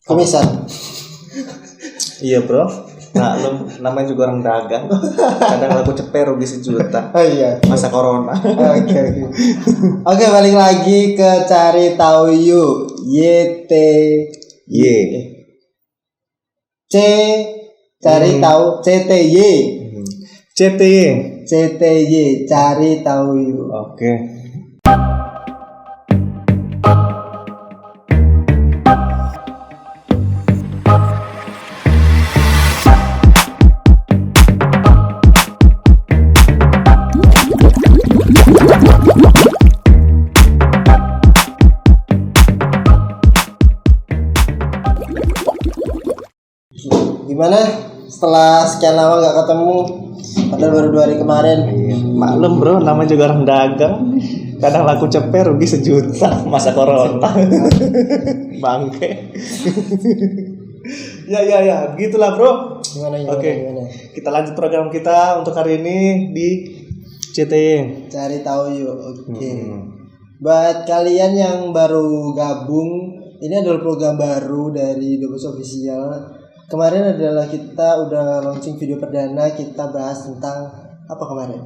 Kumisan. Iya bro. Nah, namanya juga orang dagang. Kadang laku cepet rugi sejuta. Oh iya. Masa corona. Oke, balik lagi ke cari tahu yuk. Y. C cari tahu CTY. CTY. CTY cari tahu yuk. Oke. Gimana setelah sekian lama nggak ketemu, padahal baru 2 hari kemarin. Maklum bro, namanya juga orang dagang. Kadang laku cepet rugi sejuta. Masa corona. Bangke. Ya, begitulah bro. Gimana? Oke. Kita lanjut program kita untuk hari ini di CTY. Cari tahu yuk. Oke. Buat kalian yang baru gabung, ini adalah program baru dari The Boss Official. Kemarin adalah kita udah launching video perdana, kita bahas tentang apa kemarin?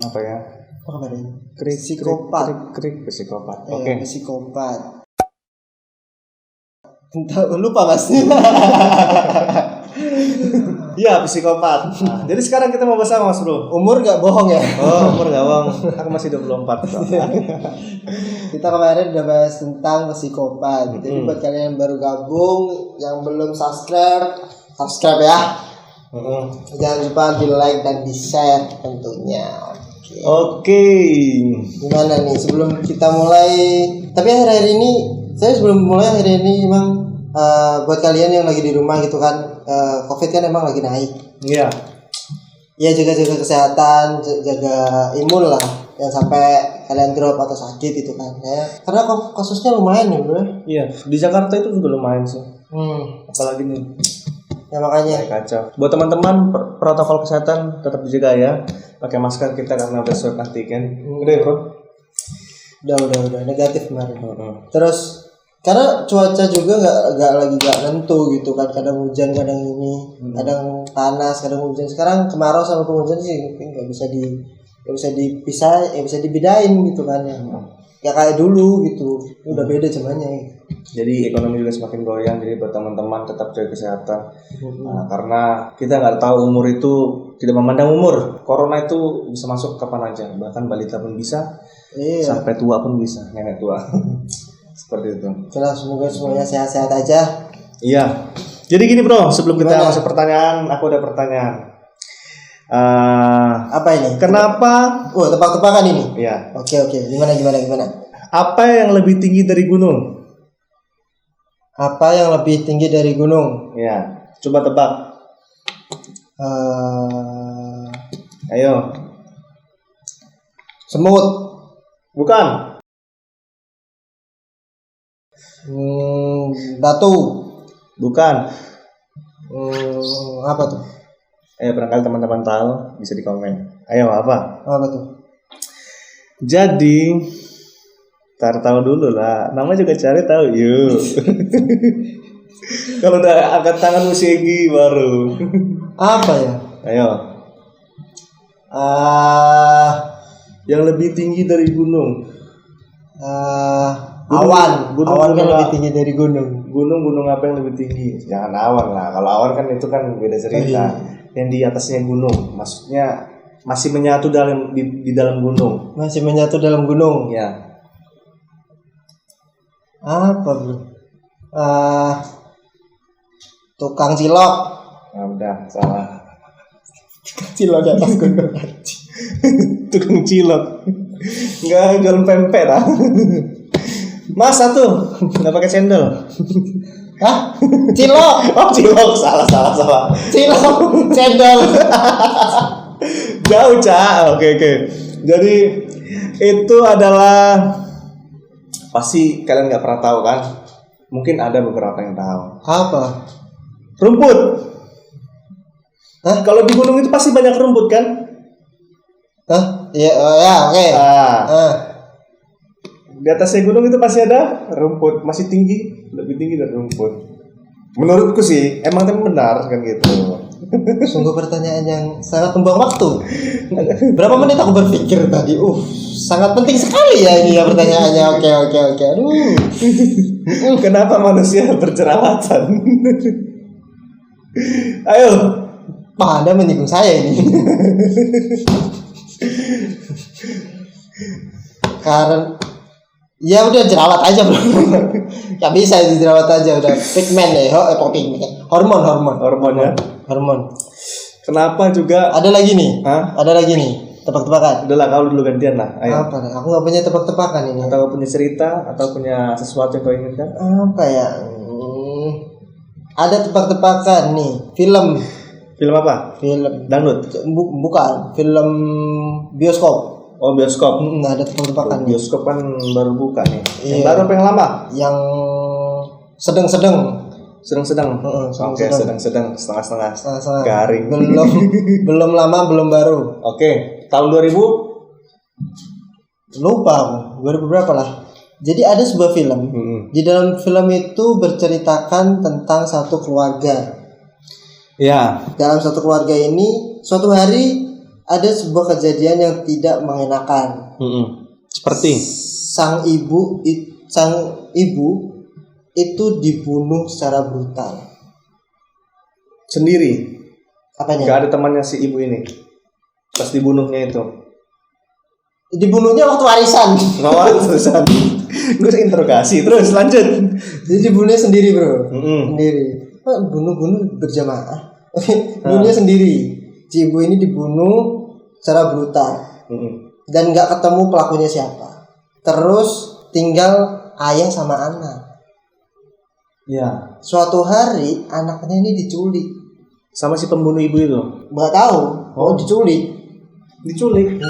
Apa ya? Apa kemarin? Psikopat. Oke. Psikopat. Entah, lupa mas. Iya, psikopat. Nah, jadi sekarang kita mau bahas apa mas bro? Umur gak bohong ya? Oh, umur gak bohong. Aku masih 24. Kita kemarin udah bahas tentang psikopat. Jadi buat kalian yang baru gabung, yang belum subscribe ya. Jangan lupa di like dan di share tentunya. Oke. Gimana nih sebelum kita mulai? Tapi akhir-akhir ini, sebelum mulai hari ini emang buat kalian yang lagi di rumah gitu kan, COVID kan emang lagi naik. Iya. Ya jaga kesehatan, jaga imun lah, jangan sampai kalian drop atau sakit itu kan ya. Karena kasusnya lumayan ya bro. Iya, di Jakarta itu juga lumayan sih. Apalagi nih. Ya makanya. Kacau. Buat teman-teman protokol kesehatan tetap dijaga ya. Pakai masker kita karena udah swab antigen. Udah ya bro. Udah negatif kemarin. Terus karena cuaca juga nggak nentu gitu kan, kadang hujan kadang ini, kadang panas kadang hujan. Sekarang kemarau sama penghujan sih nggak bisa dipisah, bisa dibedain gitu kan ya. Ya kayak dulu gitu, udah beda zamannya. Jadi ekonomi juga semakin goyang. Jadi buat teman-teman tetap jaga kesehatan. Nah, karena kita nggak tahu umur itu tidak memandang umur. Corona itu bisa masuk kapan aja, bahkan balita pun bisa, sampai tua pun bisa, nenek tua. Seperti itu. Itulah, semoga semuanya sehat-sehat aja. Iya. Jadi gini bro, sebelum kita masuk pertanyaan, aku ada pertanyaan. Apa ini? Kenapa? Tebak-tebakan ini. Iya. Oke. Gimana? Apa yang lebih tinggi dari gunung? Apa yang lebih tinggi dari gunung? Iya. Coba tebak. Ayo. Semut. Bukan. Batu. Bukan. Apa tuh? Barangkali teman-teman tahu, bisa di komen. Ayo, apa? Apa tuh? Jadi, tahu dulu lah. Nama juga cari tahu yuk. Kalau udah angkat tangan musiki baru. Apa ya? Ayo. Yang lebih tinggi dari gunung. Awan kan lebih tinggi dari gunung. Gunung apa yang lebih tinggi? Jangan awan lah. Kalau awan kan itu kan beda cerita. Yang di atasnya gunung, maksudnya masih menyatu di dalam gunung. Masih menyatu dalam gunung. Ya. Apa bro? Tukang cilok. Udah salah. Tukang cilok di atas gunung. Tukang cilok. Enggak jual pempek dah. Masa tuh nggak pakai cendol? Hah? Cilok? Oh cilok, salah. Cilok, cendol. Jauh Cak. Oke. Jadi itu adalah pasti kalian nggak pernah tahu kan? Mungkin ada beberapa yang tahu. Apa? Rumput. Hah? Kalau di gunung itu pasti banyak rumput kan? Hah? Ya, oke. Di atasnya gunung itu pasti ada rumput, masih tinggi, lebih tinggi dari rumput. Menurutku sih, emang tapi benar kan gitu. Sungguh pertanyaan yang sangat membuang waktu. Berapa menit aku berpikir tadi? Sangat penting sekali ya ini ya pertanyaannya. Oke. Aduh. Kenapa manusia berjerawatan? Ayo. Anda menyinggung saya ini. Karena ya udah jerawat aja bro. Gak bisa itu jerawat aja udah pigmen ya. Pigmen. Hormon Ya. Hormon. Kenapa juga? Ada lagi nih. Hah? Ada lagi nih. Tebak-tebakan. Udah lah, kau dulu gantian lah. Ayo. Apa nih? Aku nggak punya tebak-tebakan ini. Atau kau punya cerita atau punya sesuatu yang kau inginkan? Apa ya? Ada tebak-tebakan nih. Film apa? Film Dangdut. bukan. Film bioskop. Oh, bioskop. Ada tebak-tebakan nih. Bioskop kan baru buka nih. Yang Iya. baru apa yang lama? Yang sedang-sedang. Sedang-sedang. Oke, sedang-sedang, setengah-setengah. Garing. Belum lama, belum baru. Oke, tahun 2000? Lupa aku. 2000 berapa lah. Jadi ada sebuah film. Di dalam film itu berceritakan tentang satu keluarga. Ya. Dalam satu keluarga ini, suatu hari ada sebuah kejadian yang tidak mengenakan. Seperti Sang ibu itu dibunuh secara brutal. sendiri. Apanya? Gak ada temannya si ibu ini. Pas dibunuhnya itu. Dibunuhnya waktu warisan. Terusan. Gue interogasi terus lanjut. Jadi dibunuhnya sendiri bro. Mm-mm. Sendiri. Bunuh berjamaah. Bunuhnya sendiri. Si ibu ini dibunuh secara brutal. Dan gak ketemu pelakunya siapa. Terus tinggal ayah sama anak. Ya. Suatu hari anaknya ini diculik. Sama si pembunuh ibu itu. Nggak tahu. Oh. Diculik. Diculik.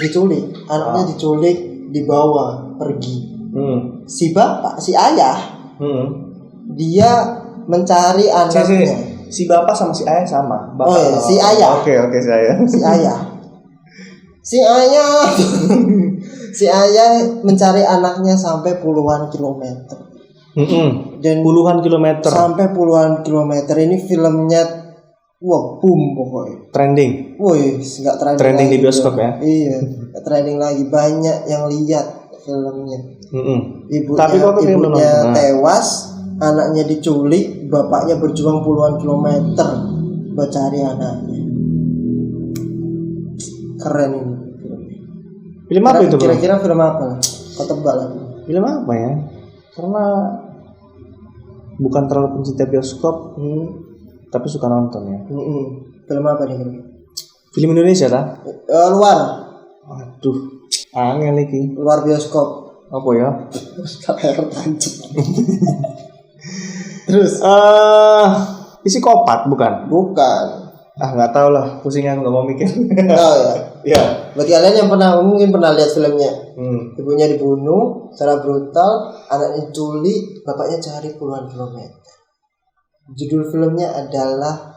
Anaknya diculik, dibawa pergi. Si ayah, dia mencari anaknya. Si bapak sama si ayah sama. Oh iya, si ayah. Oke, si ayah. Si ayah mencari anaknya sampai puluhan kilometer. Dan puluhan kilometer. Sampai puluhan kilometer. Ini filmnya boom pokoknya. Trending. Woi, nggak trending. Trending di bioskop ya? Iya, nggak trending lagi. Banyak yang lihat filmnya. Ibunya tewas, anaknya diculik, bapaknya berjuang puluhan kilometer buat cari anaknya. Keren ini. Film apa itu? Kira-kira film apa? Kau tebak lah. Film apa ya? Karena bukan terlalu pencinta bioskop, tapi suka nonton ya. Film apa nih? Film Indonesia tak? Luar. Aduh, angel lagi. Luar bioskop. Apa ya? Terus? Psikopat bukan? Bukan. Nggak tahu lah, pusing aku nggak mau mikir. Oh ya. Ya. Bagi kalian yang mungkin pernah lihat filmnya. Ibunya dibunuh secara brutal, anaknya diculik, bapaknya cari puluhan kilometer. Judul filmnya adalah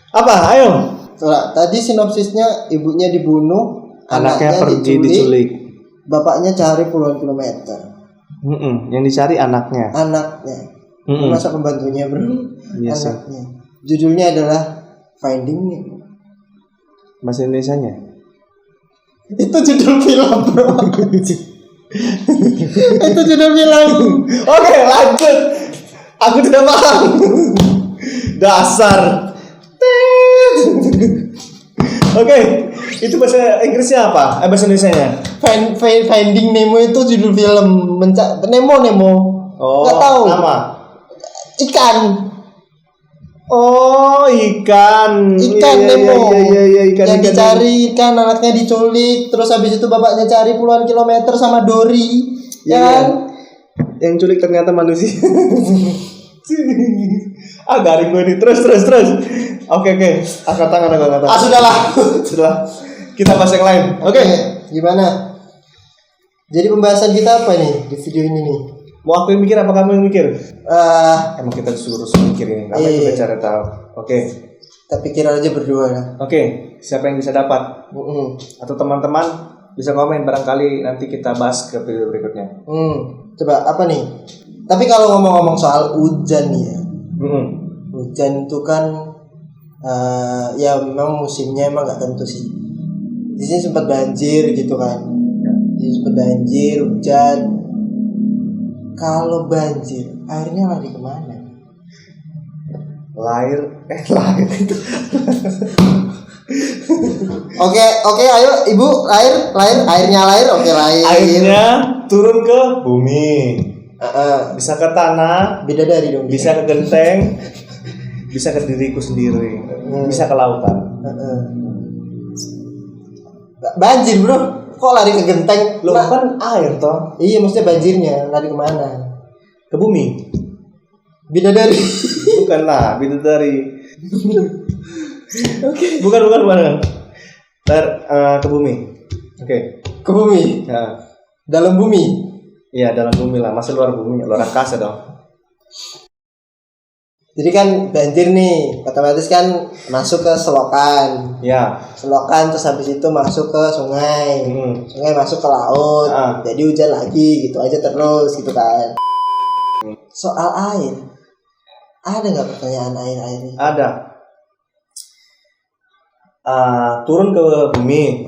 Apa? Ayo. Tadi sinopsisnya ibunya dibunuh, anaknya pergi diculik, bapaknya cari puluhan kilometer. Yang dicari anaknya. Masa pembantunya bro? Yes, anaknya. Judulnya adalah Finding Nemo. Bahasa Indonesianya? Itu judul film bro. Itu judul film. Oke, lanjut. Aku tidak paham. Dasar. Oke, itu bahasa Inggrisnya apa? Bahasa Indonesianya? Finding Nemo itu judul film. Nemo. Oh, nggak tahu. Nama? Ikan. Oh, ikan. Nemo. Iya, ikan. Yang dicari ikan, anaknya diculik, terus habis itu bapaknya cari puluhan kilometer sama Dory. Iya. Kan? Yang culik ternyata manusia. Garing gue nih. Terus. Oke. Angkat tangan. Sudahlah. Kita bahas yang lain. Oke. Gimana? Jadi pembahasan kita apa nih di video ini nih? Mau aku yang mikir apa kamu yang mikir? Emang kita disuruh mikir ini. Apa itu cara tahu? Oke. Kita pikir aja berdua ya. Oke, siapa yang bisa dapat? Atau teman-teman bisa komen, barangkali nanti kita bahas ke video berikutnya. Coba apa nih? Tapi kalau ngomong-ngomong soal hujan nih ya, hujan itu kan ya memang musimnya emang nggak tentu sih. Di sini sempat banjir gitu kan. Di sini sempat banjir, hujan. Kalau banjir, airnya lari kemana? Lahir itu. Oke, ayo ibu, airnya lahir, oke lahir. Airnya turun ke bumi, bisa ke tanah, Bidadari dong. bisa ke genteng, bisa ke diriku sendiri, bisa ke lautan. Banjir bro, kok lari ke genteng? Loh kan air toh? Iya, maksudnya banjirnya lari kemana? Ke bumi? Bidadari. Bukan lah, bidadari. Oke. Bukan. Ke bumi. Oke. Ke bumi. Ya. Dalam bumi. Iya, dalam bumi lah. Masa luar bumi, luar angkasa dong. Jadi kan banjir nih, otomatis kan masuk ke selokan. Ya. Selokan terus habis itu masuk ke sungai. Sungai masuk ke laut. Jadi hujan lagi gitu aja terus gitu kan. Soal air, ada nggak pertanyaan air ini? Ada. Turun ke bumi,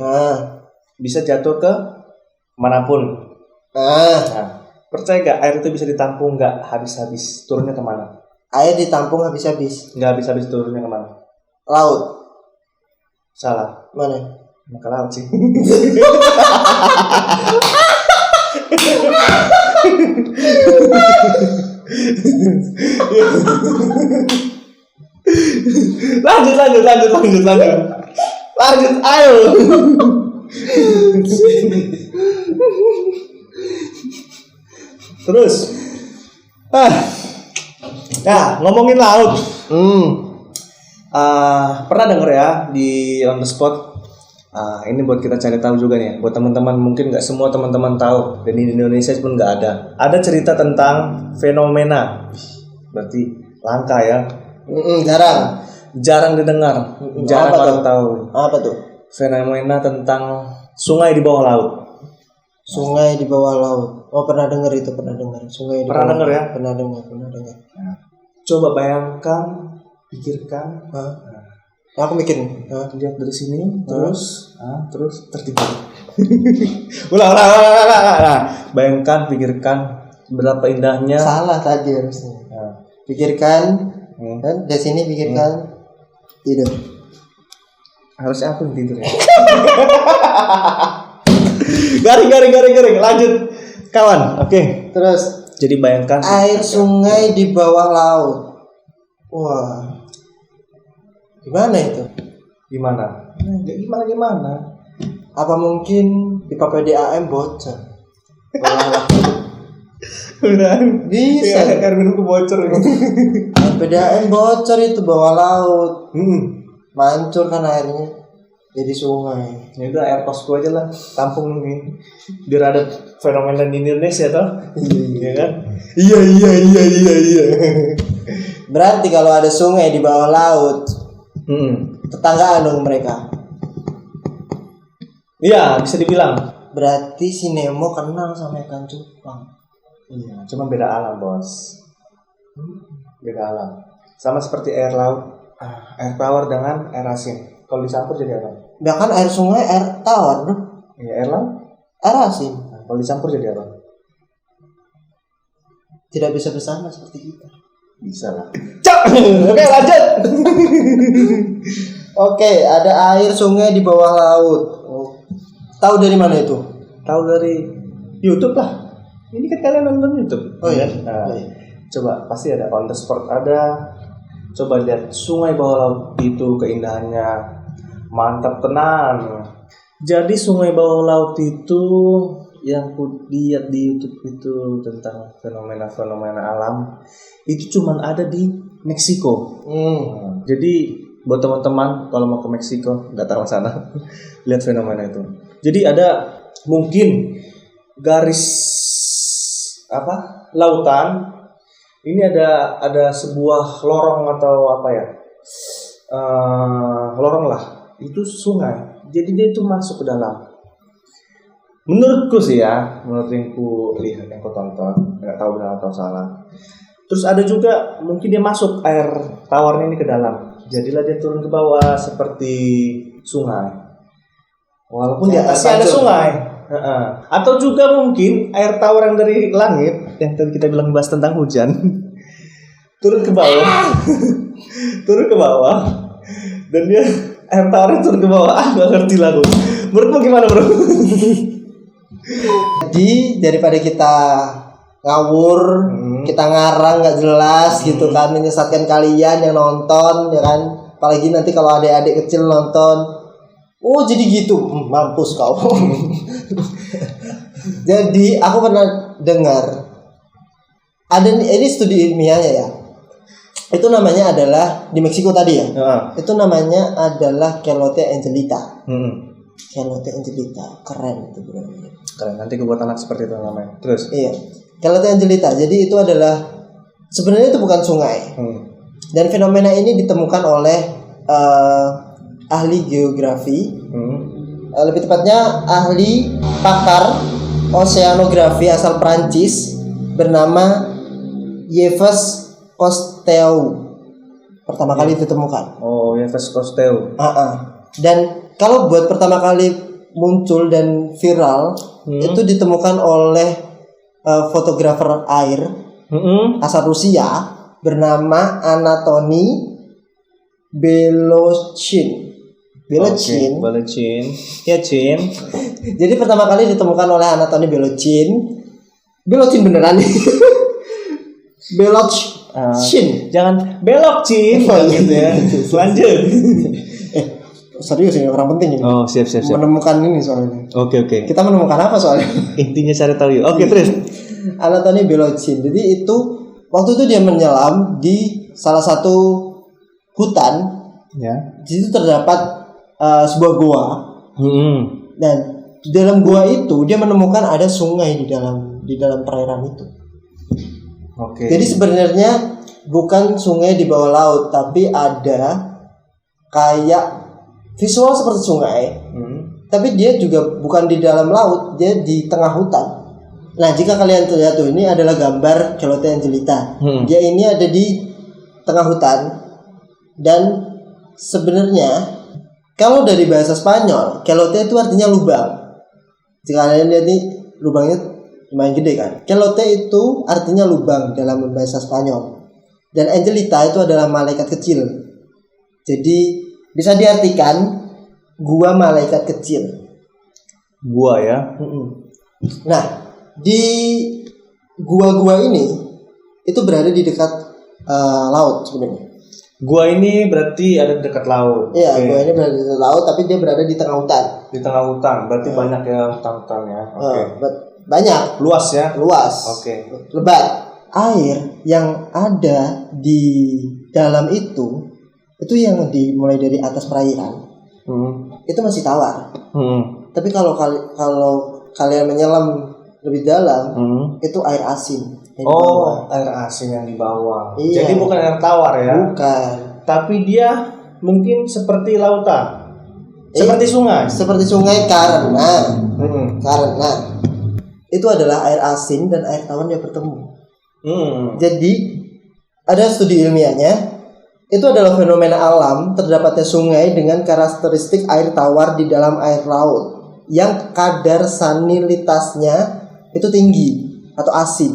bisa jatuh ke manapun. Nah, percaya gak air itu bisa ditampung nggak habis-habis? Turunnya kemana? Air ditampung habis-habis. Nggak habis-habis, turunnya kemana? Laut. Salah. Mana? Ke laut sih. Lanjut, ayo. Terus, ngomongin laut. Pernah denger ya di on the spot? Ini buat kita cari tahu juga nih. Buat teman-teman, mungkin nggak semua teman-teman tahu. Dan di Indonesia pun nggak ada. Ada cerita tentang fenomena. Berarti langka ya. Jarang didengar. Jarang orang tahu. Apa tuh? Fenomena tentang sungai di bawah laut. Sungai di bawah laut. Oh, pernah dengar itu, Sungai di Pernah dengar ya? Pernah dengar. Coba bayangkan, pikirkan. Aku mikir, Lihat dari sini, terus tertidur. Ulang. Bayangkan, pikirkan berapa indahnya. Salah tadi harusnya. Pikirkan, kan dari sini pikirkan, tidur. Harusnya aku yang tidur ya. Garing. Lanjut, kawan. Oke. Terus. Jadi bayangkan Air sungai di bawah laut. Wah. Gimana itu? Gimana? Apa mungkin pipa PDAM bocor? Bisa. Air minumku bocor. PDAM bocor itu bawah laut. Mancur kan airnya. Jadi sungai. Ya udah, air kosku aja lah, tampung nih. Biar ada fenomena di Indonesia toh. Iya kan? Iya. Berarti kalau ada sungai di bawah laut, tetanggaan dong mereka. Iya, bisa dibilang. Berarti si Nemo kenal sama ikan cupang. Iya, cuma beda alam, Bos. Beda alam. Sama seperti air laut, air tawar dengan air asin. Kalau dicampur jadi apa? Bahkan air sungai air tawar, bro. Iya, air laut, air asin. Kalau dicampur jadi apa? Tidak bisa bersama seperti kita. Bisa lah. Oke, lanjut. Oke, ada air sungai di bawah laut. Tahu dari mana itu? Tahu dari YouTube lah. Ini kan kalian nonton YouTube. Oh iya. Coba pasti ada on the spot ada. Coba lihat sungai bawah laut itu, keindahannya mantap tenan. Jadi sungai bawah laut itu yang ku lihat di YouTube itu tentang fenomena-fenomena alam itu cuman ada di Meksiko. Jadi buat teman-teman kalau mau ke Meksiko nggak tahu sana lihat fenomena itu. Jadi ada mungkin garis lautan ini ada sebuah lorong atau apa ya, lorong lah, itu sungai. Jadi dia itu masuk ke dalam. Menurutku sih ya, menurut yang ku lihat, yang ku tonton, nggak tahu benar atau salah. Terus ada juga mungkin dia masuk air tawarnya ini ke dalam. Jadilah dia turun ke bawah seperti sungai. Walaupun di atasnya ada sungai. Atau juga mungkin air tawar yang dari langit, yang tadi kita bilang bahas tentang hujan, turun ke bawah. Turun ke bawah. Dan dia air tawarnya turun ke bawah. Gak ngerti lah gue. Menurutmu gimana, bro? Jadi daripada kita ngawur, kita ngarang nggak jelas gitu kan, menyesatkan kalian yang nonton ya kan, apalagi nanti kalau adik-adik kecil nonton, oh jadi gitu, mampus kau. Jadi aku pernah dengar ada ini studi ilmiahnya ya, itu namanya adalah di Meksiko tadi ya, itu namanya adalah Kelote angelita. Kelote angelita, keren itu bro. Keren, nanti gue buat anak seperti itu namanya. Terus? Iya, Kelote angelita. Jadi itu adalah sebenarnya itu bukan sungai. Dan fenomena ini ditemukan oleh ahli geografi, lebih tepatnya ahli pakar oceanografi asal Prancis bernama Yves Cousteau. Pertama kali ditemukan. Oh, Yves Cousteau. Dan kalau buat pertama kali muncul dan viral itu ditemukan oleh fotografer air asal Rusia bernama Anatoli Belochin. Belochin. Ya, Chin. Jadi pertama kali ditemukan oleh Anatoli Belochin. Belochin beneran nih. Belochin. Jangan belok, Chin. Gitu ya. Lanjut. Serius ini orang penting ini. Oh, siap. Menemukan ini soalnya. Oke. Kita menemukan apa soalnya? Intinya cari tahu yuk. Oke, terus. Anatoli Belochin. Jadi itu waktu itu dia menyelam di salah satu hutan. Ya. Di situ terdapat sebuah gua. Dan di dalam gua itu dia menemukan ada sungai di dalam perairan itu. Oke. Jadi sebenarnya bukan sungai di bawah laut, tapi ada kayak visual seperti sungai, tapi dia juga bukan di dalam laut, dia di tengah hutan. Nah, jika kalian lihat tuh, ini adalah gambar Kelote angelita. Dia ini ada di tengah hutan, dan sebenarnya kalau dari bahasa Spanyol, Kelote itu artinya lubang. Jika kalian lihat nih, lubangnya lumayan gede kan. Kelote itu artinya lubang dalam bahasa Spanyol, dan angelita itu adalah malaikat kecil. Jadi bisa diartikan gua malaikat kecil. Gua ya. Nah, di gua-gua ini itu berada di dekat laut sebenarnya. Gua ini berarti ada di dekat laut. Iya, gua ini berada di dekat laut, tapi dia berada di tengah hutan. Di tengah hutan, berarti banyak ya hutan-hutan ya. Banyak. Luas ya. Luas. Lebat. Air yang ada di dalam itu yang dimulai dari atas perairan, itu masih tawar. Tapi kalau kalian menyelam lebih dalam, itu air asin. Air asin yang di bawah. Iya. Jadi bukan air tawar ya? Bukan. Tapi dia mungkin seperti lautan, seperti sungai. Seperti sungai karena itu adalah air asin dan air tawar yang bertemu. Jadi ada studi ilmiahnya. Itu adalah fenomena alam terdapatnya sungai dengan karakteristik air tawar di dalam air laut yang kadar salinitasnya itu tinggi atau asin.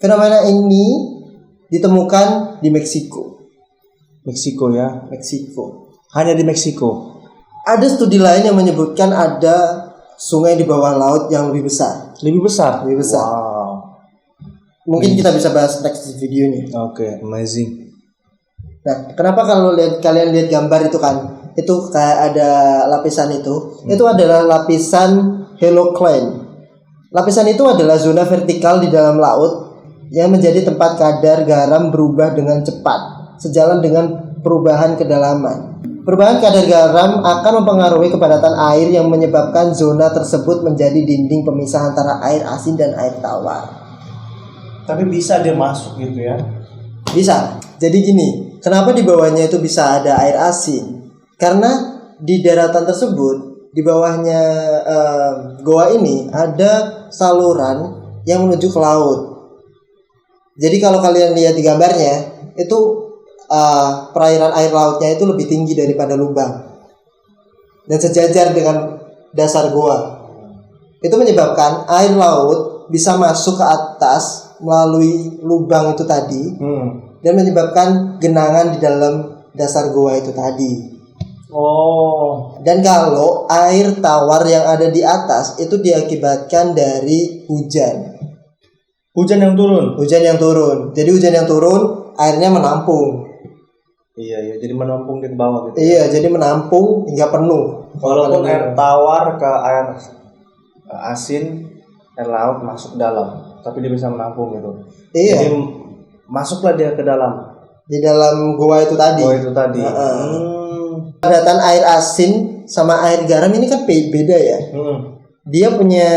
Fenomena ini ditemukan di Meksiko. Meksiko ya? Meksiko. Hanya di Meksiko. Ada studi lain yang menyebutkan ada sungai di bawah laut yang lebih besar. Lebih besar? Wow. Mungkin kita bisa bahas next video nih. Oke, amazing. Nah, kenapa kalau kalian lihat gambar itu kan, itu kayak ada lapisan itu adalah lapisan halocline. Lapisan itu adalah zona vertikal di dalam laut yang menjadi tempat kadar garam berubah dengan cepat sejalan dengan perubahan kedalaman. Perubahan kadar garam akan mempengaruhi kepadatan air yang menyebabkan zona tersebut menjadi dinding pemisah antara air asin dan air tawar. Tapi bisa dia masuk gitu ya? Bisa. Jadi gini, Kenapa di bawahnya itu bisa ada air asin? Karena di daratan tersebut, di bawahnya goa ini ada saluran yang menuju ke laut. Jadi kalau kalian lihat di gambarnya, itu perairan air lautnya itu lebih tinggi daripada lubang dan sejajar dengan dasar goa. Itu menyebabkan air laut bisa masuk ke atas melalui lubang itu tadi dan menyebabkan genangan di dalam dasar goa itu tadi. Dan kalau air tawar yang ada di atas itu diakibatkan dari hujan. Hujan yang turun. Jadi hujan yang turun, airnya menampung. Iya, jadi menampung di bawah gitu. Iya, jadi menampung hingga penuh. Walaupun air tawar ke air asin, air laut masuk dalam, tapi dia bisa menampung gitu. Iya. Jadi masuklah dia ke dalam. Di dalam goa itu tadi. Padatan air asin sama air garam ini kan beda ya. Dia punya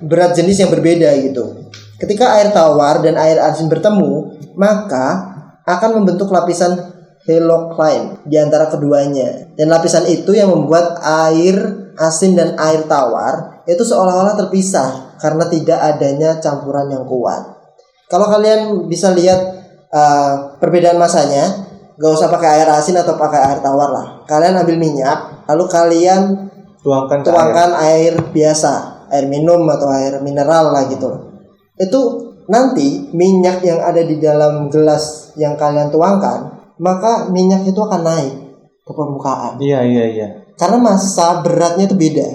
berat jenis yang berbeda gitu. Ketika air tawar dan air asin bertemu, maka akan membentuk lapisan halocline di antara keduanya. Dan lapisan itu yang membuat air asin dan air tawar itu seolah-olah terpisah karena tidak adanya campuran yang kuat. Kalau kalian bisa lihat perbedaan masanya, gak usah pakai air asin atau pakai air tawar lah. Kalian ambil minyak, lalu kalian tuangkan air biasa, air minum atau air mineral lah gitu. Itu nanti minyak yang ada di dalam gelas yang kalian tuangkan, maka minyak itu akan naik ke permukaan. Iya. Karena massa beratnya itu beda.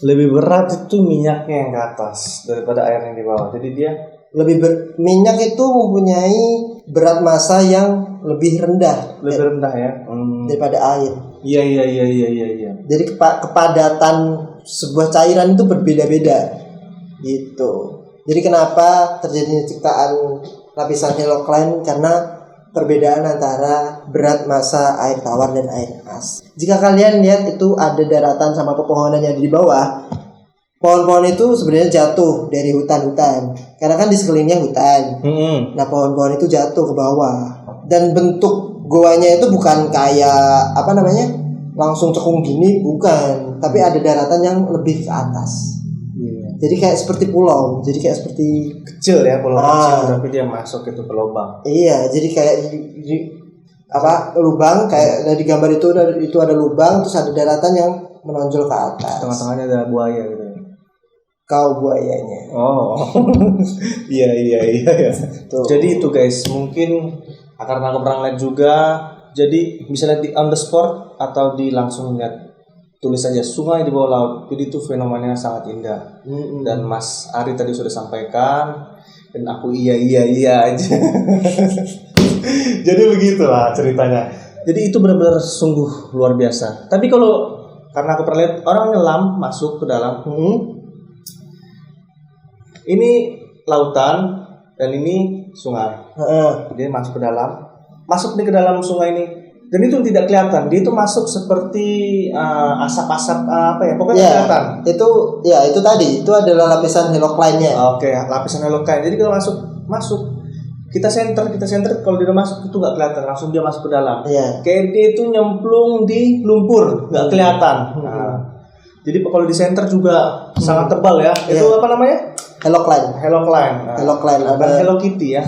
Lebih berat itu minyaknya yang ke atas daripada air yang di bawah. Jadi dia minyak itu mempunyai berat massa yang lebih rendah. Ya daripada air. Iya. Jadi kepadatan sebuah cairan itu berbeda-beda gitu. Jadi kenapa terjadinya ciptaan lapisan halocline? Karena perbedaan antara berat massa air tawar dan air asin. Jika kalian lihat itu ada daratan sama pepohonan yang di bawah, pohon-pohon itu sebenarnya jatuh dari hutan-hutan. Karena kan di sekelilingnya hutan. Nah, pohon-pohon itu jatuh ke bawah. Dan bentuk goanya itu bukan kayak langsung cekung gini, bukan. Tapi ada daratan yang lebih ke atas. Jadi kayak seperti pulau. Jadi kayak seperti kecil ya, pulau kecil tapi dia masuk itu ke lubang. Iya, jadi kayak lubang kayak dari gambar itu ada lubang, terus ada daratan yang menonjol ke atas. Tengah-tengahnya ada buaya gitu. Kau buayanya. Iya. Jadi itu guys, mungkin karena aku pernah lihat juga, jadi bisa lihat di on the spot atau di langsung lihat, tulis saja sungai di bawah laut. Jadi itu fenomenanya sangat indah. Dan Mas Ari tadi sudah sampaikan, dan aku iya aja. Jadi begitulah ceritanya. Jadi itu benar-benar sungguh luar biasa. Tapi karena aku pernah lihat orang nyelam masuk ke dalam. Ini lautan dan ini sungai. Dia masuk ke dalam, ke dalam sungai ini. Dan itu tidak kelihatan, dia itu masuk seperti asap-asap pokoknya kelihatan. Itu tadi, itu adalah lapisan halocline-nya. Oke, lapisan halocline. Jadi kalau masuk kita center kalau dia masuk itu nggak kelihatan, langsung dia masuk ke dalam. Kayak dia itu nyemplung di lumpur, nggak kelihatan. Jadi kalau di center juga sangat tebal ya. Itu apa namanya? Halocline. Bukan Hello Kitty ya.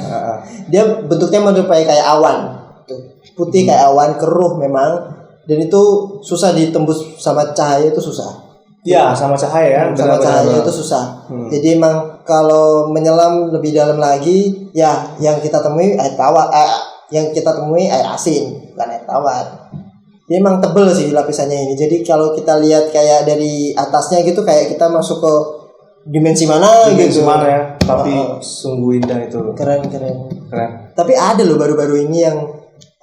Dia bentuknya menyerupai kayak awan. Putih kayak awan, keruh memang, dan itu susah ditembus sama cahaya, itu susah. Ya, sama cahaya ya. Sama cahaya itu susah. Jadi emang kalau menyelam lebih dalam lagi, ya yang kita temui air tawar, air asin, bukan air tawar. Dia emang tebel sih lapisannya ini. Jadi kalau kita lihat kayak dari atasnya gitu, kayak kita masuk ke dimensi mana ya. Tapi sungguh indah itu. Keren. Tapi ada loh baru-baru ini yang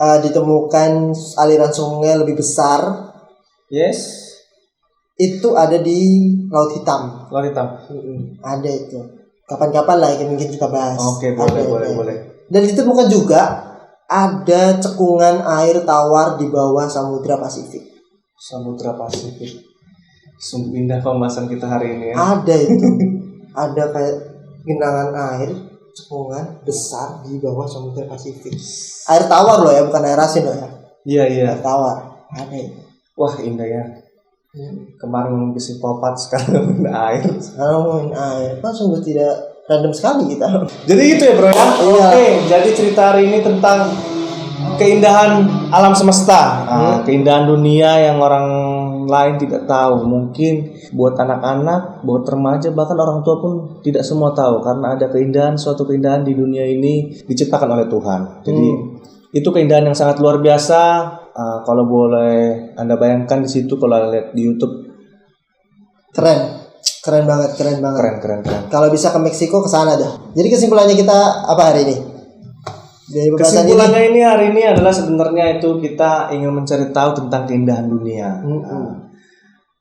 ditemukan aliran sungai lebih besar. Yes. Itu ada di Laut Hitam. Ada itu. Kapan-kapan lah mungkin kita bahas. Oke, boleh. Dan ditemukan juga ada cekungan air tawar di bawah Samudra Pasifik. Sungguh indah pembahasan kita hari ini ya. Ada itu. Ada kayak genangan air cekungan besar di bawah Samudra Pasifik. Air tawar loh ya, bukan air asin loh ya. Iya iya. Air tawar. Aneh. Wah indah ya. Kemarin ngomong psikopat, sekarang ngomongin air. Sekarang ngomongin air, kan sungguh tidak random sekali kita. Jadi gitu ya bro ya. Iya. Oke, jadi cerita hari ini tentang keindahan alam semesta, keindahan dunia yang orang lain tidak tahu. Mungkin buat anak-anak, buat remaja, bahkan orang tua pun tidak semua tahu, karena ada keindahan, suatu keindahan di dunia ini diciptakan oleh Tuhan. Jadi itu keindahan yang sangat luar biasa. Kalau boleh Anda bayangkan di situ, kalau lihat di YouTube, Keren banget. keren. Kalau bisa ke Meksiko, ke sana dah. Jadi kesimpulannya kita apa hari ini? Dari pembahasan Kesimpulannya ini hari ini adalah sebenarnya itu kita ingin mencari tahu tentang keindahan dunia.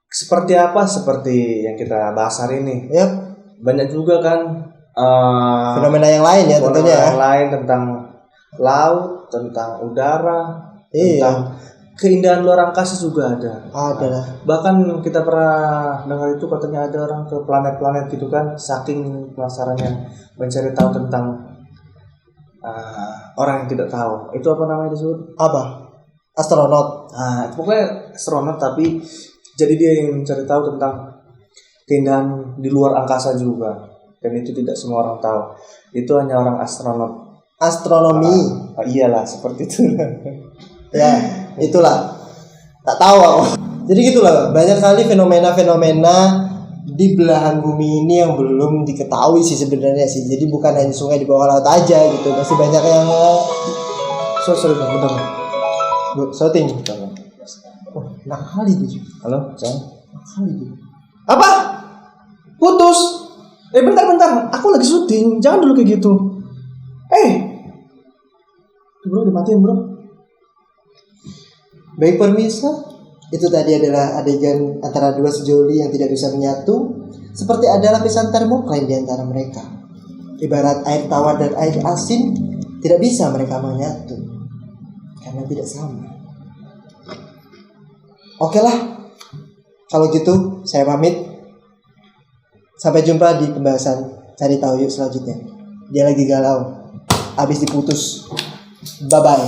Seperti apa? Seperti yang kita bahas hari ini. Yap. Banyak juga kan Fenomena yang lain ya fenomena tentunya ya. yang lain tentang laut, tentang udara, Iya. tentang keindahan luar angkasa juga ada. Ada lah. Bahkan kita pernah dengar itu katanya ada orang ke planet-planet gitu kan, saking penasarannya mencari tahu tentang orang yang tidak tahu. Itu apa namanya disebut? Apa? Astronot. Pokoknya astronot, tapi jadi dia yang mencari tahu tentang keindahan di luar angkasa juga. Dan itu tidak semua orang tahu. Itu hanya orang astronot. Astronomi. Iyalah, seperti itu. Ya, itulah. Tak tahu aku. Jadi gitulah, banyak sekali fenomena-fenomena di belahan bumi ini yang belum diketahui sih sebenarnya sih. Jadi bukan hanya sungai di bawah laut aja gitu. Masih banyak yang Sorry, bentar. shooting. Oh, nakal itu. Halo, sayang. Nakal itu. Apa? Putus? Bentar. Aku lagi syuting. Jangan dulu kayak gitu. Bro, dimatiin bro. Baik pemirsa, itu tadi adalah adegan antara dua sejoli yang tidak bisa menyatu, seperti ada lapisan termocline di antara mereka. Ibarat air tawar dan air asin, tidak bisa mereka menyatu karena tidak sama. Oke lah, kalau gitu saya pamit. Sampai jumpa di pembahasan Cari Tahu Yuk selanjutnya. Dia lagi galau, habis diputus. Bye bye.